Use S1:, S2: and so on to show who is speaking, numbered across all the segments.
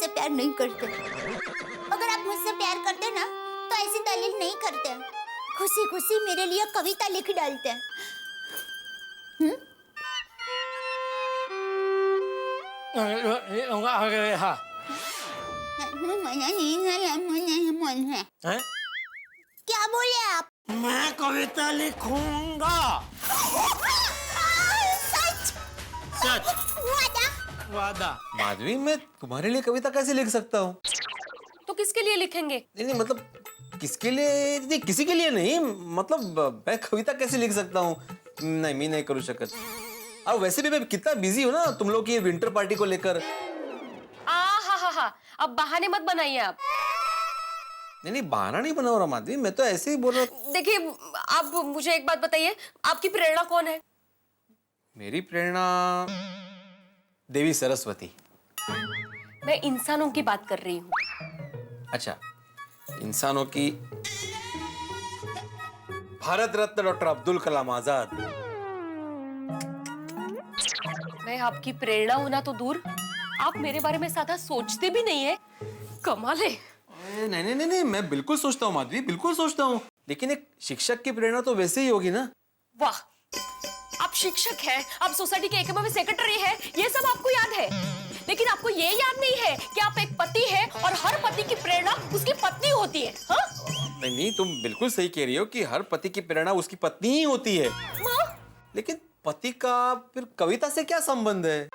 S1: मुझसे प्यार नहीं करते। अगर आप मुझसे प्यार करते ना तो ऐसी दलील नहीं करते, खुशी खुशी मेरे लिए कविता लिख डालते।
S2: हाँ।
S1: क्या बोले आप?
S2: मैं कविता लिखूंगा।
S1: सच?
S2: सच।
S1: वादा?
S2: वादा।
S3: माधवी, मैं तुम्हारे लिए कविता कैसे लिख सकता हूँ?
S4: तो किसके लिए लिखेंगे?
S3: नहीं मतलब किसके लिए? नहीं, किसी के लिए नहीं, मतलब मैं कविता कैसे लिख सकता हूँ? नहीं, मैं नहीं करू शकत। अब वैसे भी मैं कितना बिजी हूँ ना तुम लोग की विंटर पार्टी को लेकर।
S4: हा, अब बहाने मत बनाइए आप।
S3: नहीं, बहाना नहीं बना रहा माधवी, मैं तो ऐसे ही बोल रहा।
S4: देखिए, आप मुझे एक बात बताइए, आपकी प्रेरणा कौन है?
S3: मेरी प्रेरणा देवी सरस्वती।
S4: मैं इंसानों की बात कर रही हूँ।
S3: अच्छा, इंसानों की भारत रत्न डॉक्टर अब्दुल कलाम आजाद।
S4: मैं आपकी प्रेरणा होना तो दूर, आप मेरे बारे में ज्यादा सोचते भी नहीं है। कमाल है।
S3: नहीं, मैं बिल्कुल सोचता हूँ माधवी, बिल्कुल सोचता हूँ, लेकिन एक शिक्षक की प्रेरणा तो वैसे ही होगी ना।
S4: वाह, आप शिक्षक हैं, आप सोसाइटी के एकमात्र सेक्रेटरी हैं, ये सब आपको याद है, लेकिन आपको ये याद नहीं है कि आप एक पति हैं और हर पति की प्रेरणा उसकी पत्नी होती है। हाँ?
S3: नहीं, तुम बिल्कुल सही कह रही हो कि हर पति की प्रेरणा उसकी पत्नी ही होती है। लेकिन पति का फिर कविता से क्या संबंध है?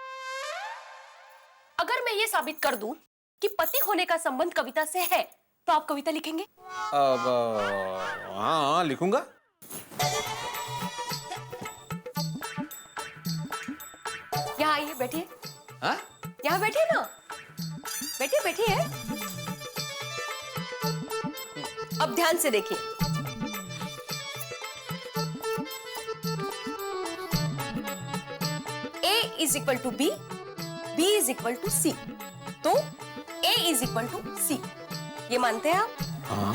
S4: अगर मैं ये साबित कर दूं कि पति होने का संबंध कविता से है, तो आप कविता लिखेंगे?
S3: अब हाँ, लिखूंगा।
S4: यहाँ आइए, बैठिए।
S3: हाँ?
S4: यहाँ बैठिए ना, बैठिए। अब ध्यान से देखिए। A is equal to B, B is equal to C, तो A is equal to C, ये मानते हैं आप?
S3: हाँ।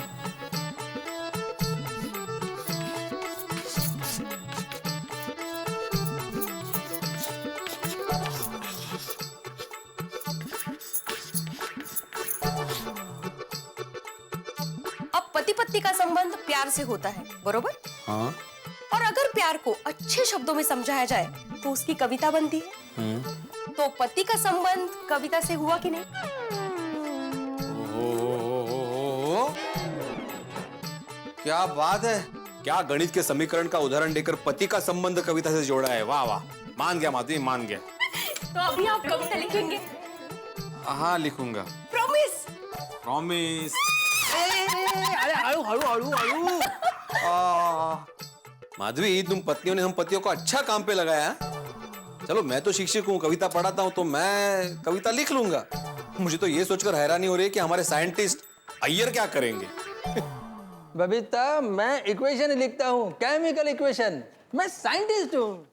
S4: अब पति पत्नी का संबंध प्यार से होता है, बरोबर?
S3: हाँ।
S4: और अगर प्यार को अच्छे शब्दों में समझाया जाए तो उसकी कविता बनती है। तो पति का संबंध कविता से हुआ कि नहीं?
S3: क्या बात है, क्या गणित के समीकरण का उदाहरण देकर पति का संबंध कविता से जोड़ा है। वाह वाह, मान गया माधवी, मान गया।
S4: तो अभी आप कविता लिखेंगे?
S3: हाँ, लिखूंगा।
S4: प्रॉमिस?
S3: प्रॉमिस।
S2: अरे हळू।
S3: माधवी, तुम पत्नियों ने हम पतियों को अच्छा काम पे लगाया है। चलो, मैं तो शिक्षक हूँ, कविता पढ़ाता हूँ, तो मैं कविता लिख लूंगा। मुझे तो ये सोचकर हैरानी हो रही है कि हमारे साइंटिस्ट अय्यर क्या करेंगे।
S5: बबीता, मैं इक्वेशन लिखता हूँ, केमिकल इक्वेशन। मैं साइंटिस्ट हूँ।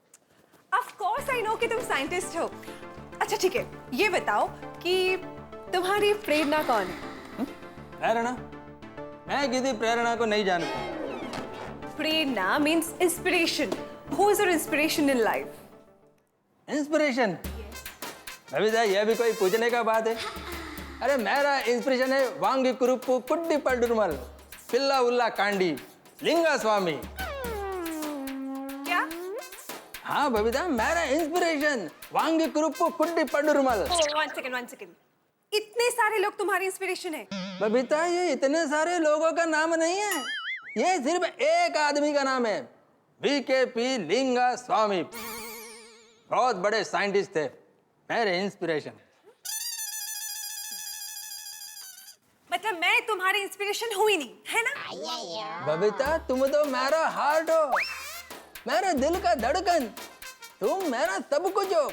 S6: ऑफ कोर्स आई नो कि तुम साइंटिस्ट हो। अच्छा ठीक है, ये बताओ कि तुम्हारी प्रेरणा कौन है?
S5: प्रेरणा? मैं किसी प्रेरणा को नहीं जानता।
S6: प्रेरणा means inspiration. Who is your inspiration in life?
S5: Inspiration? Babita, यह भी कोई पूछने का बात है? अरे मेरा इंस्पिरेशन है वांगी कुरुप्पु कुड्डी पल्डुर्मल पिल्ला उल्ला कांडी लिंगा स्वामी।
S6: क्या?
S5: हाँ बबीता, मेरा इंस्पिरेशन वांगी कुरुप्पु कुड्डी पल्डुर्मल।
S6: One second. इतने सारे लोग तुम्हारी इंस्पिरेशन है?
S5: बबीता, ये इतने सारे लोगों का नाम नहीं है, ये सिर्फ एक आदमी का नाम है, वीकेपी लिंगा स्वामी। बहुत बड़े साइंटिस्ट थे, मेरे इंस्पिरेशन।
S6: मतलब मैं तुम्हारी इंस्पिरेशन हुई नहीं, है ना?
S5: बबीता, तुम तो मेरा हार्ट हो, मेरे दिल का धड़कन। तुम मेरा सब कुछ हो।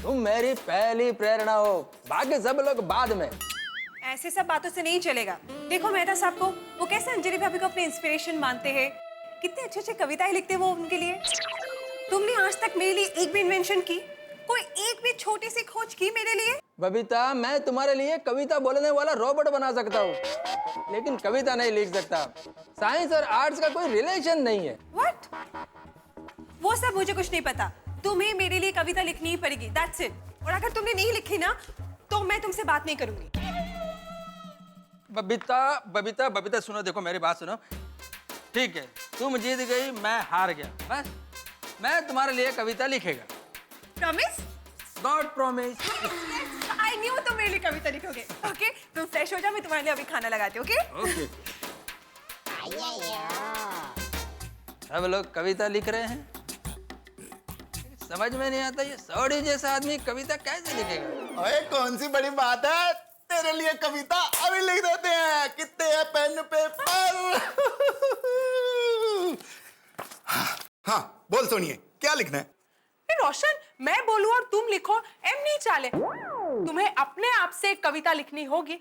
S5: तुम मेरी पहली प्रेरणा हो, बाकी सब लोग बाद में।
S6: ऐसे सब बातों से नहीं चलेगा। देखो मेहता साहब को, वो कैसे अंजलि भाभी को अपने इंस्पिरेशन मानते हैं, कितने अच्छे अच्छे कविताएं लिखते हैं वो उनके लिए। तुमने आज तक मेरे लिए एक भी इन्वेंशन की, कोई एक भी छोटी सी खोज की मेरे लिए?
S5: बबीता, मैं तुम्हारे लिए कविता बोलने वाला रोबोट बना सकता हूँ, लेकिन कविता नहीं लिख सकता। साइंस और आर्ट्स का कोई रिलेशन नहीं है।
S6: व्हाट? वो सब मुझे कुछ नहीं पता। तुम्हें मेरे लिए कविता लिखनी ही पड़ेगी, दैट्स इट। और अगर तुमने नहीं लिखी ना, तो मैं तुमसे बात नहीं करूंगी।
S5: बबीता बबीता बबीता सुनो, देखो मेरी बात सुनो। ठीक है, तुम जीत गई, मैं हार गया। बस मैं तुम्हारे लिए कविता लिखेगा।
S6: Promise?
S5: God promise.
S6: I knew तुम मेरे लिए कविता लिखोगे। ओके, तुम फ्रेश हो जाओ, मैं तुम्हारे लिए अभी खाना लगाती हूँ। Okay
S5: okay. सब लोग कविता लिख रहे हैं, समझ में नहीं आता ये सौड़ी जैसा आदमी कविता कैसे लिखेगा।
S7: अरे कौन सी बड़ी बात है, तेरे लिए कविता अभी लिख देते हैं। कितने हैं पेन पेपर? हाँ बोल सोनिए, क्या लिखना है?
S6: रोशन, मैं बोलूं और तुम लिखो, एम नहीं चाले। तुम्हें अपने आप से एक कविता लिखनी होगी,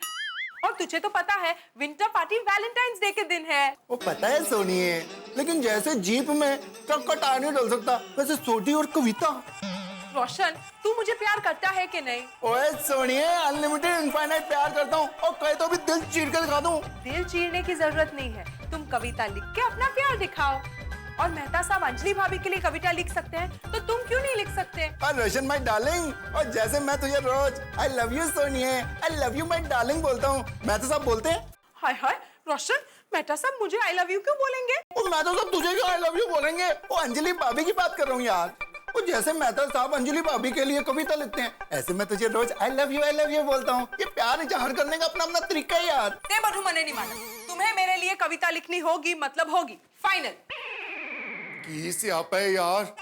S6: और तुझे तो पता है विंटर पार्टी वैलेंटाइंस डे के दिन है।
S7: वो पता है सोनिए, लेकिन जैसे जीप में ट्रक का टायर नहीं डल सकता, वैसे सोटी और कविता।
S6: रोशन, तू मुझे प्यार करता है कि नहीं?
S7: ओए सोनिए, अनलिमिटेड इनफाइनाइट प्यार करता हूँ, और कहे तो भी दिल चीर कर दिखा दूँ।
S6: दिल चीरने की जरूरत नहीं है, तुम कविता लिख के अपना प्यार दिखाओ। और मेहता साहब अंजलि भाभी के लिए कविता लिख सकते हैं, तो तुम क्यों नहीं लिख सकते?
S7: और रोशन माय डार्लिंग, और जैसे मैं तुझे रोज आई लव यू सोनिए, I love you my darling बोलता हूँ, मैं तो सब बोलते हैं।
S6: हाय हाय रोशन, मेहता साहब मुझे आई लव यू क्यों बोलेंगे?
S7: और मैं तो सब तुझे क्यों आई लव यू बोलेंगे? वो अंजलि भाभी की बात कर रहा हूँ यार। वो जैसे मेहता साहब अंजलि भाभी के लिए कविता लिखते हैं, ऐसे मैं तुझे रोज आई लव यू बोलता हूँ। ये प्यार इजहार करने का अपना अपना तरीका है यार।
S6: ते बधू मने नहीं माना, तुम्हें मेरे लिए कविता लिखनी होगी, मतलब होगी, फाइनल।
S7: किस आप है यार।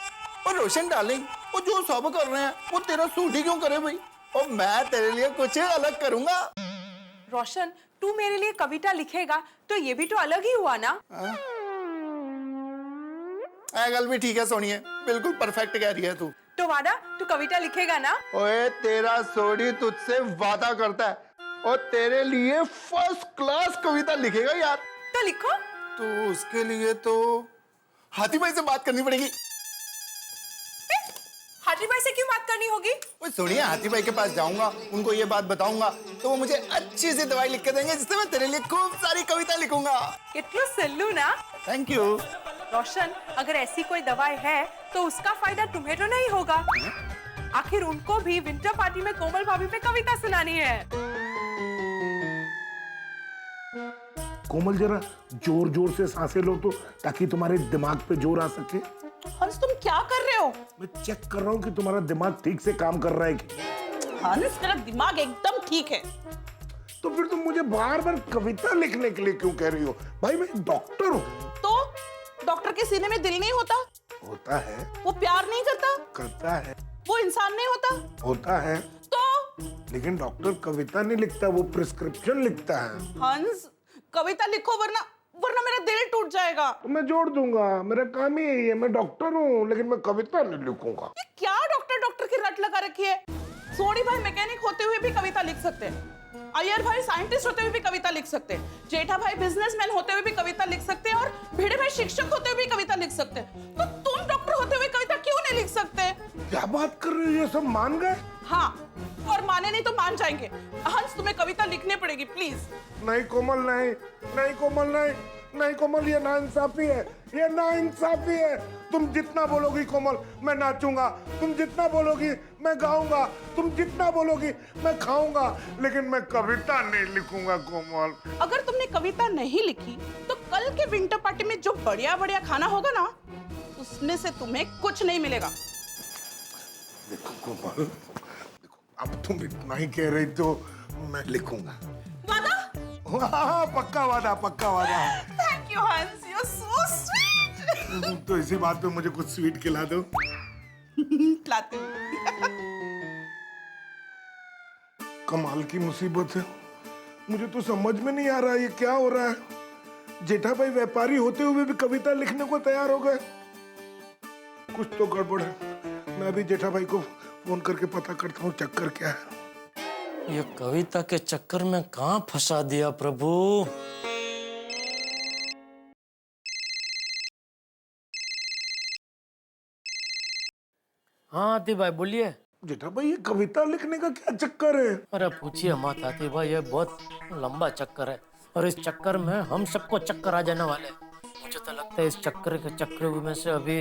S7: और रोशन डार्लिंग, वो जो सब कर रहे हैं वो तेरा सूट ही क्यों करे भाई? और मैं तेरे लिए कुछ अलग करूंगा।
S6: रोशन, तू मेरे लिए कविता लिखेगा तो ये भी तो अलग ही हुआ ना?
S7: गल भी ठीक है सोनिए, बिल्कुल परफेक्ट कह रही है तू।
S6: तो वादा, तू कविता लिखेगा ना?
S7: ओए तेरा सोडी तुझसे वादा करता है, और तेरे लिए फर्स्ट क्लास कविता लिखेगा यार।
S6: तो लिखो।
S7: तो उसके लिए तो हाथी भाई से बात करनी पड़ेगी।
S6: हाथी भाई से क्यों बात करनी होगी?
S7: ओए सुनिए, हाथी भाई के पास जाऊंगा, उनको ये बात बताऊंगा, तो वो मुझे अच्छी सी दवाई लिख के देंगे, जिससे मैं तेरे लिए खूब सारी कविता लिखूंगा।
S6: कितना सल्लू ना।
S7: Thank you.
S6: रोशन, अगर ऐसी कोई दवाई है तो उसका फायदा तुम्हें तो नहीं होगा। आखिर उनको भी विंटर पार्टी में कोमल भाभी पे कविता सुनानी है।
S8: कोमल जरा जोर जोर से सांसें लो तो, ताकि तुम्हारे दिमाग पे जोर आ सके।
S9: हंस, तुम क्या कर रहे हो?
S8: मैं चेक कर रहा हूँ कि तुम्हारा दिमाग ठीक से काम कर रहा है कि।
S9: हंस, मेरा दिमाग एकदम ठीक है।
S8: तो फिर तुम मुझे बार बार कविता लिखने के लिए क्यों कह रही हो? भाई मैं डॉक्टर हूँ।
S9: तो डॉक्टर के सीने में दिल नहीं होता?
S8: होता है।
S9: वो प्यार नहीं करता?
S8: करता है।
S9: वो इंसान नहीं होता?
S8: होता है।
S9: तो
S8: लेकिन डॉक्टर कविता नहीं लिखता, वो प्रिस्क्रिप्शन लिखता है।
S9: हंस, कविता लिखो, वरना मेरा दिल टूट जाएगा।
S8: तो मैं जोड़ दूंगा, मेरा काम ही यही है। मैं डॉक्टर हूँ, लेकिन मैं कविता नहीं लिखूंगा।
S9: ये क्या डॉक्टर की रट लगा रखी है? सोनी भाई मैकेनिक होते हुए भी कविता लिख सकते हैं, अय्यर भाई साइंटिस्ट होते हुए भी कविता लिख सकते हैं, जेठा भाई बिजनेसमैन होते हुए भी कविता लिख सकते हैं, और भिड़े भाई शिक्षक होते हुए भी कविता लिख सकते हैं। तो तुम डॉक्टर होते हुए कविता क्यों नहीं लिख सकते?
S8: क्या बात कर रहे हो? ये सब मान गए?
S9: हाँ, और माने नहीं तो मान जाएंगे। हंस, तुम्हें कविता लिखनी पड़ेगी, प्लीज।
S8: नहीं कोमल, नहीं नहीं कोमल, नहीं नहीं कोमल, ये नाइंसाफी है, ये नाइंसाफी है। तुम जितना बोलोगी कोमल मैं नाचूंगा, तुम जितना बोलोगी मैं गाऊंगा, तुम जितना बोलोगी मैं खाऊंगा, लेकिन मैं कविता नहीं लिखूंगा कोमल।
S9: अगर तुमने कविता नहीं लिखी तो कल के विंटर पार्टी में जो बढ़िया बढ़िया खाना होगा ना, उसमें से तुम्हें कुछ नहीं मिलेगा।
S8: देखो कोमल, देखो अब तुम इतना ही कह रही तो मैं लिखूंगा।
S9: वादा?
S8: हाँ, पक्का वादा, पक्का वादा।
S9: थैंक यू हंस, यू आर सो स्वीट।
S8: तो इसी बात पे मुझे कुछ स्वीट खिला दो।
S9: खिलाती हूँ।
S8: कमाल की मुसीबत है, मुझे तो समझ में नहीं आ रहा ये क्या हो रहा है। जेठा भाई व्यापारी होते हुए भी कविता लिखने को तैयार हो गए। कुछ तो गड़बड़ है। मैं अभी जेठा भाई को फोन करके पता करता हूँ चक्कर क्या है।
S2: ये कविता के चक्कर में कहाँ फंसा दिया प्रभु। हाँ आती भाई बोलिए।
S8: जेठा भाई ये कविता लिखने का क्या चक्कर है?
S2: अरे पूछिए मत आती भाई, ये बहुत लंबा चक्कर है, और इस चक्कर में हम सबको चक्कर आ जाने वाले हैं। मुझे तो लगता है इस चक्कर के चक्र में से अभी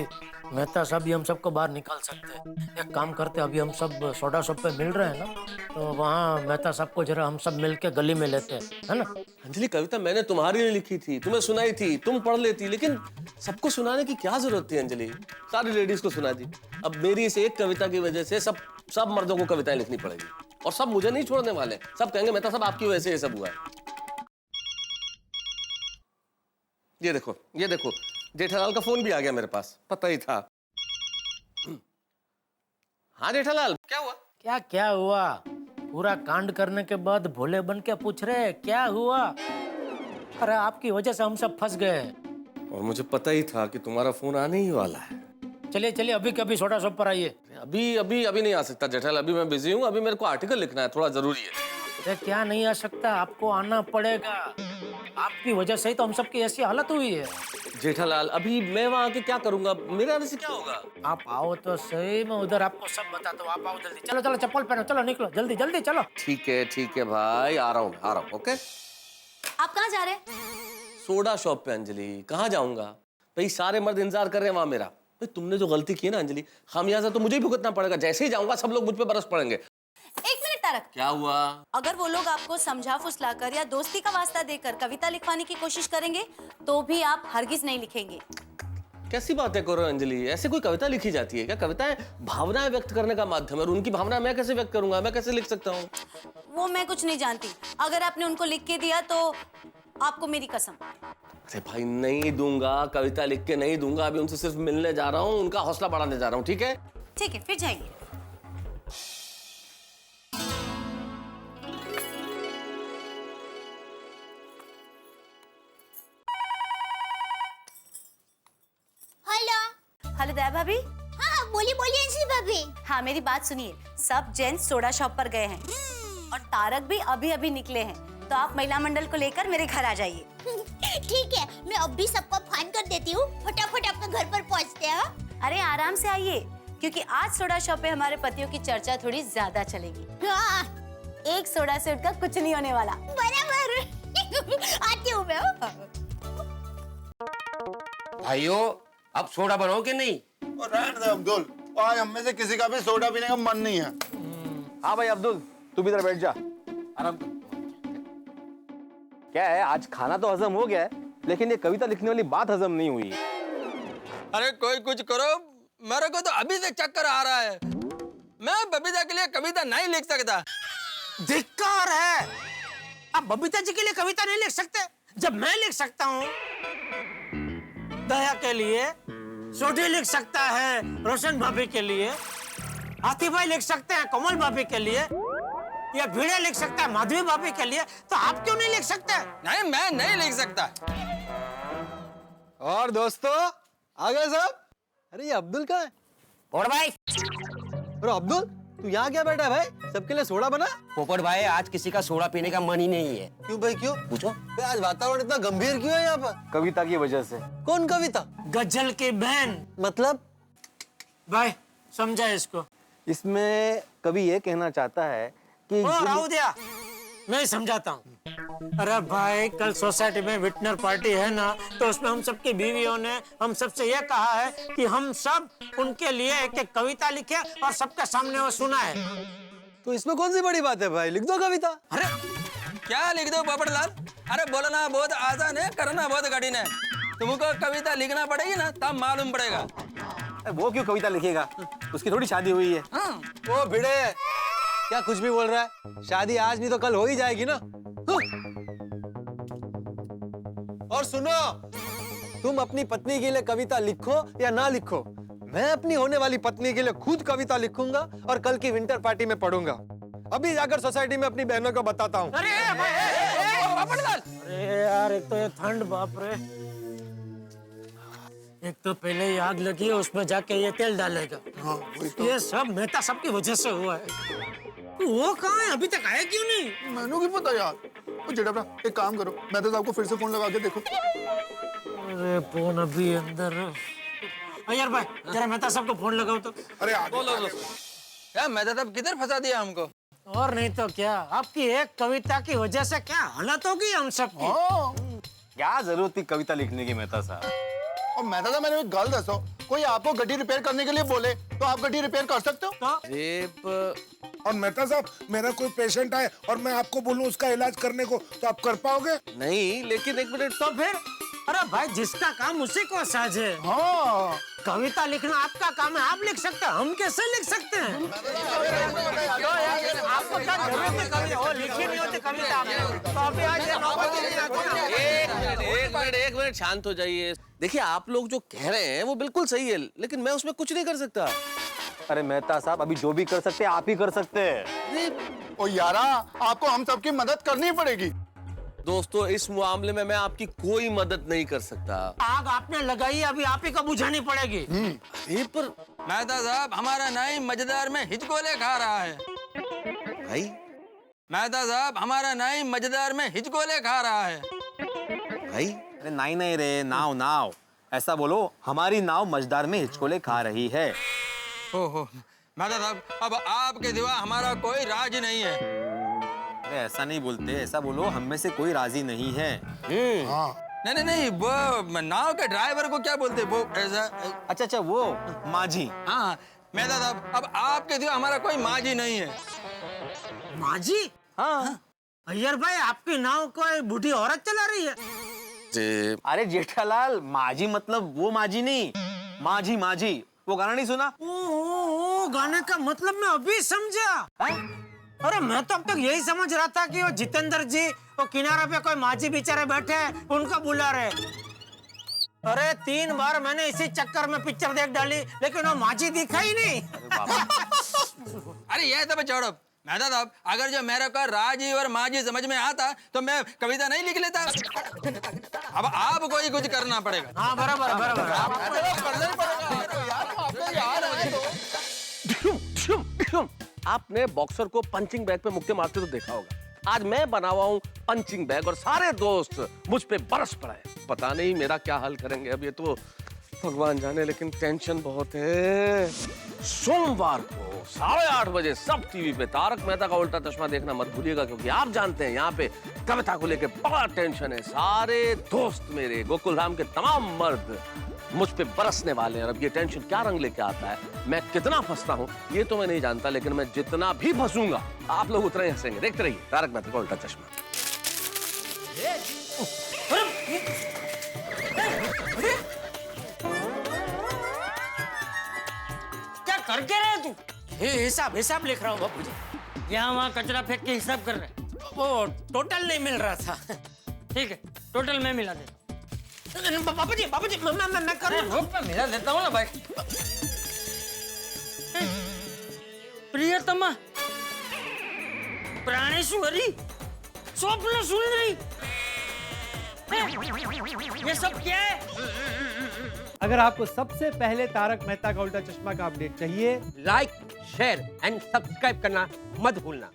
S2: मेहता साहब भी हम सबको बाहर निकाल सकते हैं। एक काम करते, अभी हम सब सोडा शॉप पे मिल रहे हैं ना, तो वहाँ मेहता साहब को जरा हम सब मिल के गली में लेते हैं, है ना?
S10: अंजलि, कविता मैंने तुम्हारे लिए लिखी थी, तुम्हें सुनाई थी, तुम पढ़ लेती, लेकिन सबको सुनाने की क्या जरूरत थी अंजलि? सारी लेडीज को सुना दी। अब मेरी इस एक कविता की वजह से सब मर्दों को कविताएं लिखनी पड़ेगी, और सब मुझे नहीं छोड़ने वाले। सब कहेंगे मेहता साहब आपकी वजह से ये सब हुआ है। ये देखो जेठालाल का फोन भी आ गया मेरे पास, पता ही था। हाँ जेठालाल, क्या हुआ?
S2: क्या हुआ? पूरा कांड करने के बाद भोले बन के पूछ रहे हैं क्या हुआ? अरे आपकी वजह से हम सब फंस गए।
S10: और मुझे पता ही था कि तुम्हारा फोन आने ही वाला है।
S2: चलिए अभी कभी सोडा शॉप पर आइए।
S10: अभी नहीं आ सकता जेठालाल, अभी मैं बिजी हूँ, अभी मेरे को आर्टिकल लिखना है, थोड़ा जरूरी है।
S2: अरे क्या नहीं आ सकता, आपको आना पड़ेगा। आपकी वजह से ही तो हम सबकी ऐसी हालत हुई है।
S10: जेठालाल, अभी मैं वहाँ आके क्या करूंगा? मेरे आने से क्या होगा?
S2: आप आओ तो सही, मैं उधर आपको सब बताता हूँ। आप आओ जल्दी, चलो चप्पल पहनो, चलो निकलो जल्दी चलो।
S10: ठीक है भाई, आ रहा हूँ। ओके।
S1: आप कहाँ जा रहे हैं?
S10: सोडा शॉप पे अंजलि। कहाँ जाऊंगा भाई? सारे मर्द इंतजार कर रहे हैं वहां मेरा। भाई तुमने जो गलती की है ना अंजलि, खामियाजा तो मुझे ही भुगतना पड़ेगा। जैसे ही जाऊंगा सब लोग मुझ पे बरस पड़ेंगे।
S11: एक मिनट तारक,
S10: क्या हुआ?
S11: अगर वो लोग आपको समझा फुसलाकर या दोस्ती का वास्ता देकर कविता लिखवाने की कोशिश करेंगे तो भी आप हरगिज नहीं लिखेंगे।
S10: कैसी बातें कर रहे हो अंजलि? ऐसे कोई कविता लिखी जाती है क्या? कविताएं भावनाएं व्यक्त करने का माध्यम है, और उनकी भावना मैं कैसे व्यक्त करूंगा? मैं कैसे लिख सकता हूँ?
S11: वो मैं कुछ नहीं जानती। अगर आपने उनको लिख के दिया तो आपको मेरी कसम।
S10: अरे भाई नहीं दूंगा, कविता लिख के नहीं दूंगा। अभी उनसे सिर्फ मिलने जा रहा हूँ, उनका हौसला बढ़ाने जा रहा हूँ। ठीक है
S11: फिर जाइए। हेलो दया भाभी।
S1: हाँ बोलिए अंजलि भाभी।
S11: हाँ मेरी बात सुनिए, सब जेंट्स सोडा शॉप पर गए हैं और तारक भी अभी निकले हैं, तो आप महिला मंडल को लेकर मेरे घर आ जाइए।
S1: ठीक है, मैं अभी सबको फोन कर देती हूँ, फटाफट आपके घर पर पहुँचते हैं।
S11: अरे आराम से आइए, क्योंकि आज सोडा शॉप पे हमारे पतियों की चर्चा थोड़ी ज्यादा चलेगी।
S1: हाँ।
S11: एक सोडा से उठकर कुछ नहीं होने वाला।
S1: बराबर। आती हूँ मैं।
S12: भाइयों, अब सोडा बनाओ कि नहीं?
S7: रहने दे अब्दुल, आज हम में से किसी का भी सोडा पीने का मन नहीं है।
S3: हाँ भाई अब्दुल, तू भी इधर बैठ जा, आराम कर। क्या है, आज खाना तो हजम हो गया है, लेकिन ये कविता लिखने वाली बात हजम नहीं हुई।
S5: अरे कोई कुछ करो, मेरे को तो अभी से चक्कर आ रहा है। मैं बबीता के लिए कविता नहीं लिख सकता।
S12: धिक्कार है, आप बबीता जी के लिए कविता नहीं लिख सकते जब मैं लिख सकता हूँ। दया के लिए सोडी लिख सकता है, रोशन भाभी के लिए हाथी भाई लिख सकते हैं, कोमल भाभी के लिए, या भिड़े लिख सकता है माधवी भाभी के लिए, तो आप क्यों नहीं लिख सकते?
S5: नहीं, मैं नहीं लिख सकता।
S3: और दोस्तों आ गए सब? अरे ये अब्दुल कहाँ है?
S12: और भाई,
S3: अरे अब्दुल तू यहाँ क्या बैठा है भाई? सबके लिए सोडा बना?
S12: पोपट भाई, आज किसी का सोडा पीने का मन ही नहीं है।
S3: क्यों भाई, क्यों?
S12: पूछो।
S3: आज वातावरण इतना गंभीर क्यों है यहाँ पर? कविता की वजह से। कौन कविता?
S12: गजल की बहन।
S3: मतलब
S12: भाई समझा इसको।
S3: इसमें कवि ये कहना चाहता है कि
S12: राहु दिया, मैं समझाता हूँ। अरे भाई, कल सोसाइटी में विटनर पार्टी है ना, तो उसमें हम सबकी बीवियों ने हम सबसे ये कहा है कि हम सब उनके लिए एक एक कविता लिखे और सबके सामने वो सुनाए।
S3: तो इसमें कौन सी बड़ी बात है भाई, लिख दो कविता।
S12: अरे
S5: क्या लिख दो पोपटलाल? अरे बोलना बहुत आसान है, करना बहुत कठिन है। तुमको कविता लिखना पड़ेगी ना, तब मालूम पड़ेगा।
S3: वो क्यों कविता लिखेगा, उसकी थोड़ी शादी हुई है। वो भिड़े, क्या कुछ भी बोल रहा है? शादी आज नहीं तो कल हो ही जाएगी ना। और सुनो, तुम अपनी पत्नी के लिए कविता लिखो या ना लिखो, मैं अपनी होने वाली पत्नी के लिए खुद कविता लिखूंगा और कल की विंटर पार्टी में पढ़ूंगा। अभी जाकर सोसाइटी में अपनी बहनों को बताता हूँ।
S12: अरे यार, एक तो ये ठंड, बाप रे। एक तो पहले ही आग लगी है, उसमें जाके ये तेल डालेगा। ये सब मेहता साहब की वजह से हुआ है। वो कहाँ है? अभी तक आया क्यों नहीं?
S7: मैंने भी पता यार। जेठाबरा, एक काम करो, मैं तो आपको फिर से फोन लगा के देखो।
S12: अरे फोन अभी अंदर है। यार भाई, जरा मेहता साहब को फोन लगाओ तो।
S7: अरे
S5: बोलो। क्या मेहता साहब किधर फंसा दिया हमको?
S12: और नहीं तो क्या, आपकी एक कविता की वजह से क्या हालत होगी हम सबकी।
S3: क्या जरूरत थी कविता लिखने की मेहता साहब?
S7: और मैं तो मैंने एक गल दसो, कोई आपको गड्डी रिपेयर करने के लिए बोले तो आप गड्डी रिपेयर कर सकते हो?
S8: और मेहता साहब, मेरा कोई पेशेंट आए और मैं आपको बोलूं उसका इलाज करने को, तो आप कर पाओगे?
S10: नहीं, लेकिन एक मिनट
S12: तो फिर अरे भाई, जिसका काम उसी को साझे।
S7: हाँ,
S12: कविता लिखना आपका काम है, आप लिख सकते हैं, हम कैसे लिख सकते हैं? आपको क्या जरूरत है कविता? वो लिखी नहीं होती कविता आपने, तो अभी आज ये नौबत ही नहीं आती ना।
S10: एक मिनट शांत हो जाइए। देखिए, आप लोग जो कह रहे हैं वो बिल्कुल सही है, लेकिन मैं उसमें कुछ नहीं कर सकता।
S13: अरे मेहता साहब, अभी जो भी कर सकते हैं आप ही कर सकते हैं।
S7: ओ यारा, आपको हम सबकी मदद करनी पड़ेगी।
S10: दोस्तों, इस मामले में मैं आपकी कोई मदद नहीं कर सकता।
S12: आग आपने लगाई, अभी आप ही को बुझानी पड़ेगी।
S10: पर
S5: मेहता साहब, हमारा नाई मजेदार में हिचकोले खा रहा है।
S10: भाई,
S5: मेहता साहब, हमारा नाई मजेदार में हिचकोले खा रहा है।
S10: भाई,
S13: अरे नहीं रे, नाव नाव ऐसा बोलो, हमारी नाव मझदार में हिचकोले खा रही है।
S5: ओहो, मेहता साहब, अब आपके सिवा हमारा कोई राज नहीं है।
S13: अरे ऐसा नहीं बोलते, ऐसा बोलो हम में से कोई राजी नहीं है।
S5: नहीं, वो नाव के ड्राइवर को क्या बोलते? वो ऐसा।
S13: अच्छा, वो माझी।
S5: हाँ, मेहता साहब, अब आपके सिवा हमारा कोई माझी नहीं है।
S12: माझी?
S13: हाँ।
S12: अय्यर भाई, आपकी नाव कोई बूढ़ी औरत चला रही है?
S13: अरे जेठालाल, माझी मतलब वो माझी नहीं, माझी माझी, वो गाना नहीं सुना?
S12: ओ, गाने का मतलब मैं अभी समझा। अरे मैं तो अब तक यही समझ रहा था कि वो जितेंद्र जी वो किनारे पे कोई माझी बेचारे बैठे हैं, उनको बुला रहे। अरे 3 बार मैंने इसी चक्कर में पिक्चर देख डाली, लेकिन वो माझी दिखा ही नहीं।
S5: अरे ये सब छोड़ो मेहता साहब, अगर जो मेरे को राजी और माझी समझ में आता तो मैं कविता नहीं लिख लेता। अब आपको ही कुछ करना पड़ेगा।
S12: हाँ, बराबर बराबर।
S10: आपने बॉक्सर को पंचिंग बैग पे मुक्के मारते तो देखा होगा। आज मैं बना हुआ हूँ पंचिंग बैग और सारे दोस्त मुझ पे बरस पड़े। पता नहीं मेरा क्या हाल करेंगे अब, ये तो भगवान जाने, लेकिन टेंशन बहुत है। सोमवार को 8:30 बजे सब टीवी पे तारक मेहता का उल्टा चश्मा देखना मत भूलिएगा, क्योंकि आप जानते हैं यहाँ पे कविता को लेके बड़ा टेंशन है। सारे दोस्त मेरे गोकुल धाम के तमाम मर्द मुझ पे बरसने वाले हैं। अब ये टेंशन क्या रंग लेके आता है, मैं कितना फंसता हूँ ये तो मैं नहीं जानता, लेकिन मैं जितना भी फंसूंगा आप लोग उतना ही हंसेंगे। देखते रहिए तारक मेहता का उल्टा चश्मा।
S12: क्या करके रहे तू? हिसाब लिख रहा हूँ बापू जी। यहाँ वहाँ कचरा फेंक के हिसाब कर रहे। वो टोटल नहीं मिल रहा था। ठीक है, टोटल मैं मिला देता। बापू जी मैं कर रहा हूँ। मिला देता हूँ ना भाई। प्रियतमा, प्राणेश्वरी, स्वप्न सुंदरी, ये सब क्या है?
S14: अगर आपको सबसे पहले तारक मेहता का उल्टा चश्मा का अपडेट चाहिए,
S15: लाइक, शेयर एंड सब्सक्राइब करना मत भूलना।